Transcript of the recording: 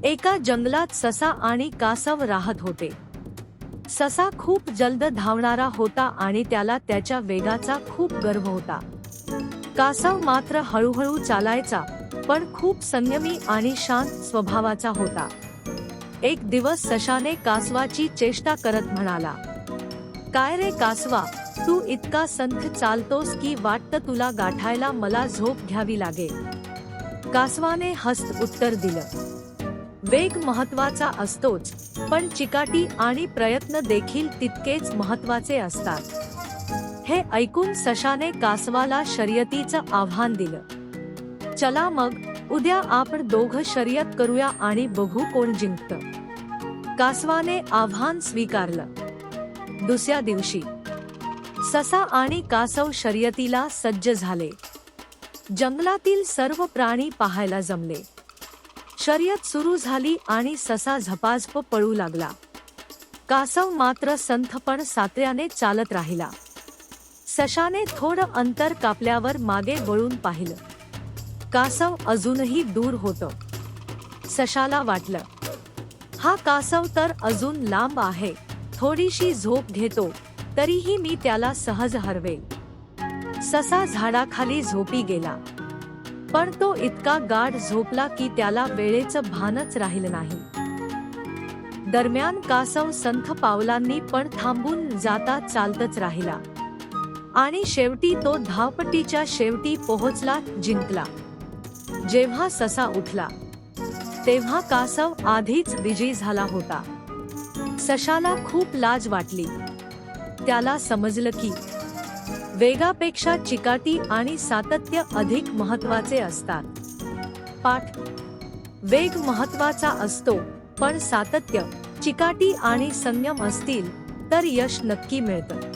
एका जंगलात ससा आणि कासव राहत होते. ससा खूप जलद धावणारा होता आणि त्याला त्याच्या वेगाचा खूप गर्व होता. कासव मात्र हळूहळू चालायचा, पण खूप संयमी आणि शांत स्वभावाचा होता. एक दिवस सशाने कासवाची चेष्टा करत म्हणाला, "काय रे कासवा, तू इतका संथ चालतोस की वाटतं तुला गाठायला मला झोप घ्यावी लागेल." कासवाने हसत उत्तर दिलं, "वेग महत्वाचा असतोच, पण चिकाटी आणि प्रयत्न देखील तितकेच महत्वाचे असतात." हे ऐकून सशाने कासवाला शर्यतीचं आव्हान दिलं. "चला मग, उद्या आपण दोघं शर्यत करूया आणि बघू कोण जिंकतं." कासवाने आव्हान स्वीकारलं. दुसऱ्या दिवशी ससा आणि कासव शर्यतीला सज्ज झाले. जंगलातील सर्व प्राणी पाहायला जमले. शर्यत सुरू झाली आणि ससा झपाझप पळू लागला. कासव मात्र संथ पण सात्र्याने चालत राहिला. सशाने थोडं अंतर कापल्यावर मागे वळून पाहिलं. कासव अजूनही दूर होतं. सशाला वाटलं, हा कासव तर अजून लांब आहे, थोडीशी झोप घेतो, तरीही मी त्याला सहज हरवेल. ससा झाडाखाली झोपी गेला. पण तो इतका गाढ झोपला की त्याला वेळेचं भानच राहिलं नाही. दरम्यान कासव संथ पावलांनी पण थांबून जाता चालतच राहिला आणि शेवटी तो धावपट्टीच्या शेवटी पोहोचला, जिंकला. जेव्हा ससा उठला तेव्हा कासव आधीच विजयी झाला होता. सशाला खूप लाज वाटली. त्याला समजलं की वेगापेक्षा चिकाटी आणि सातत्य अधिक महत्वाचे असतात. पाठ: वेग महत्वाचा असतो, पण सातत्य, चिकाटी आणि संयम असतील तर यश नक्की मिळतं.